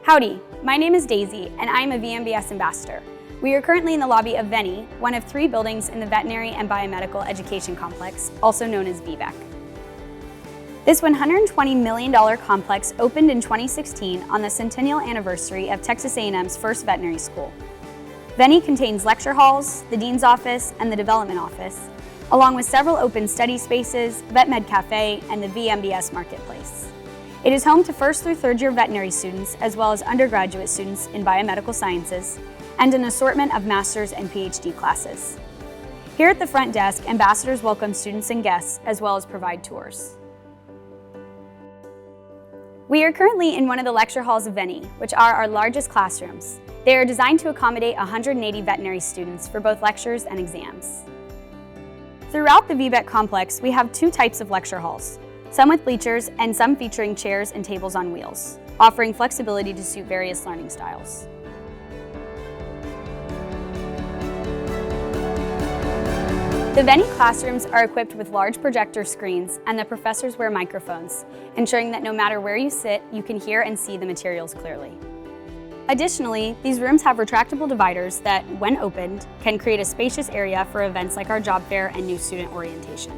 Howdy, my name is Daisy, and I'm a VMBS ambassador. We are currently in the lobby of VENI, one of 3 buildings in the Veterinary and Biomedical Education Complex, also known as BBEC. This $120 million complex opened in 2016 on the centennial anniversary of Texas A&M's first veterinary school. VENI contains lecture halls, the dean's office, and the development office, along with several open study spaces, VetMed Cafe, and the VMBS Marketplace. It is home to first through third year veterinary students, as well as undergraduate students in biomedical sciences, and an assortment of master's and PhD classes. Here at the front desk, ambassadors welcome students and guests, as well as provide tours. We are currently in one of the lecture halls of VENI, which are our largest classrooms. They are designed to accommodate 180 veterinary students for both lectures and exams. Throughout the VBEC complex, we have 2 types of lecture halls, some with bleachers and some featuring chairs and tables on wheels, offering flexibility to suit various learning styles. The VENI classrooms are equipped with large projector screens, and the professors wear microphones, ensuring that no matter where you sit, you can hear and see the materials clearly. Additionally, these rooms have retractable dividers that, when opened, can create a spacious area for events like our job fair and new student orientation.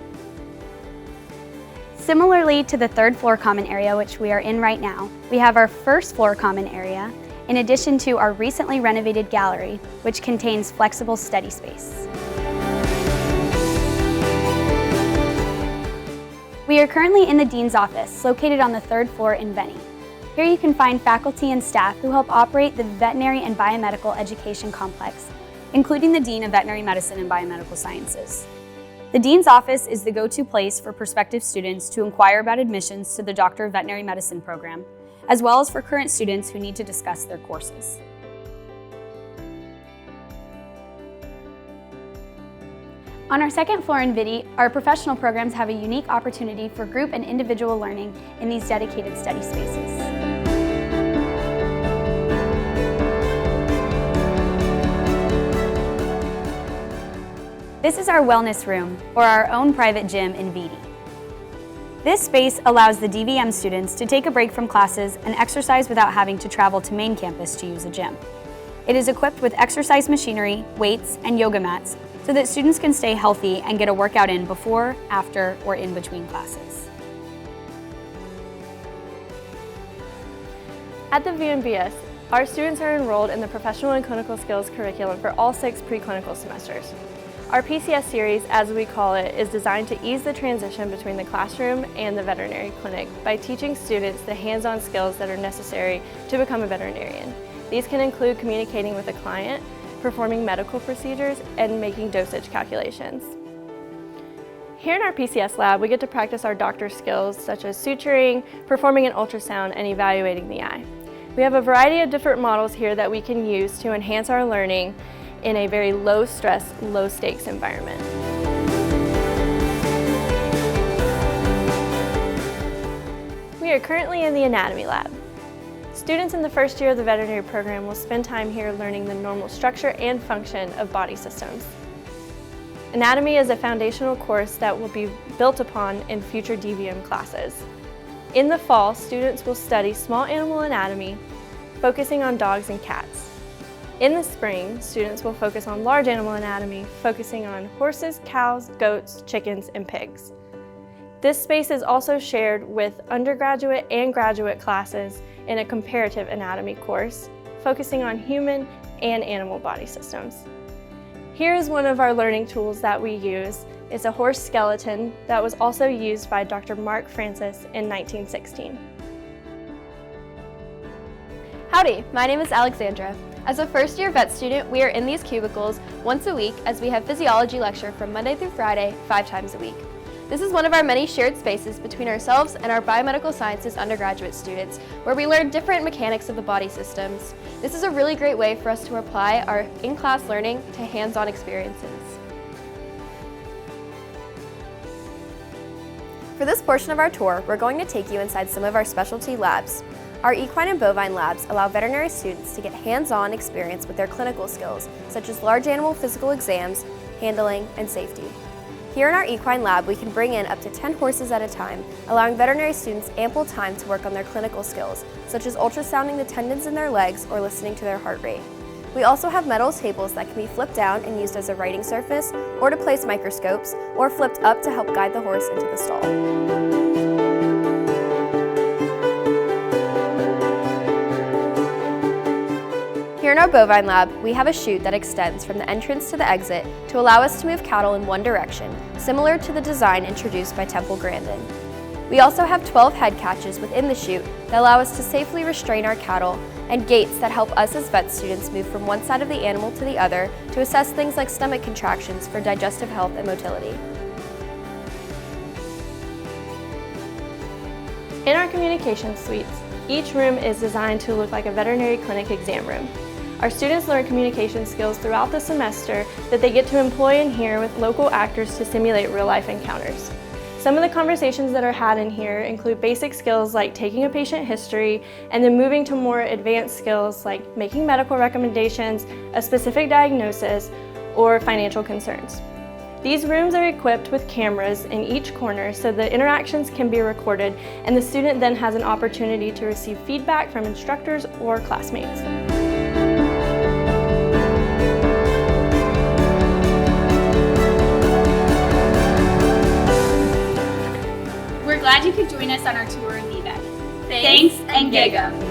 Similarly to the 3rd floor common area, which we are in right now, we have our 1st floor common area, in addition to our recently renovated gallery, which contains flexible study space. We are currently in the dean's office, located on the 3rd floor in VENI. Here you can find faculty and staff who help operate the Veterinary and Biomedical Education Complex, including the Dean of Veterinary Medicine and Biomedical Sciences. The Dean's office is the go-to place for prospective students to inquire about admissions to the Doctor of Veterinary Medicine program, as well as for current students who need to discuss their courses. On our 2nd floor in VIDI, our professional programs have a unique opportunity for group and individual learning in these dedicated study spaces. This is our wellness room, or our own private gym in VIDI. This space allows the DVM students to take a break from classes and exercise without having to travel to main campus to use a gym. It is equipped with exercise machinery, weights, and yoga mats so that students can stay healthy and get a workout in before, after, or in between classes. At the VMBS, our students are enrolled in the Professional and Clinical Skills curriculum for all 6 preclinical semesters. Our PCS series, as we call it, is designed to ease the transition between the classroom and the veterinary clinic by teaching students the hands-on skills that are necessary to become a veterinarian. These can include communicating with a client, performing medical procedures, and making dosage calculations. Here in our PCS lab, we get to practice our doctor skills such as suturing, performing an ultrasound, and evaluating the eye. We have a variety of different models here that we can use to enhance our learning in a very low-stress, low-stakes environment. We are currently in the anatomy lab. Students in the 1st year of the veterinary program will spend time here learning the normal structure and function of body systems. Anatomy is a foundational course that will be built upon in future DVM classes. In the fall, students will study small animal anatomy, focusing on dogs and cats. In the spring, students will focus on large animal anatomy, focusing on horses, cows, goats, chickens, and pigs. This space is also shared with undergraduate and graduate classes in a comparative anatomy course, focusing on human and animal body systems. Here is one of our learning tools that we use. It's a horse skeleton that was also used by Dr. Mark Francis in 1916. Howdy, my name is Alexandra. As a 1st year vet student, we are in these cubicles once a week as we have physiology lecture from Monday through Friday, 5 times a week. This is one of our many shared spaces between ourselves and our biomedical sciences undergraduate students, where we learn different mechanics of the body systems. This is a really great way for us to apply our in-class learning to hands-on experiences. For this portion of our tour, we're going to take you inside some of our specialty labs. Our equine and bovine labs allow veterinary students to get hands-on experience with their clinical skills, such as large animal physical exams, handling, and safety. Here in our equine lab, we can bring in up to 10 horses at a time, allowing veterinary students ample time to work on their clinical skills, such as ultrasounding the tendons in their legs or listening to their heart rate. We also have metal tables that can be flipped down and used as a writing surface, or to place microscopes, or flipped up to help guide the horse into the stall. Here in our bovine lab, we have a chute that extends from the entrance to the exit to allow us to move cattle in one direction, similar to the design introduced by Temple Grandin. We also have 12 head catches within the chute that allow us to safely restrain our cattle, and gates that help us as vet students move from one side of the animal to the other to assess things like stomach contractions for digestive health and motility. In our communication suites, each room is designed to look like a veterinary clinic exam room. Our students learn communication skills throughout the semester that they get to employ in here with local actors to simulate real-life encounters. Some of the conversations that are had in here include basic skills like taking a patient history and then moving to more advanced skills like making medical recommendations, a specific diagnosis, or financial concerns. These rooms are equipped with cameras in each corner so the interactions can be recorded and the student then has an opportunity to receive feedback from instructors or classmates. We're glad you could join us on our tour of VBEC. Thanks and gig 'em!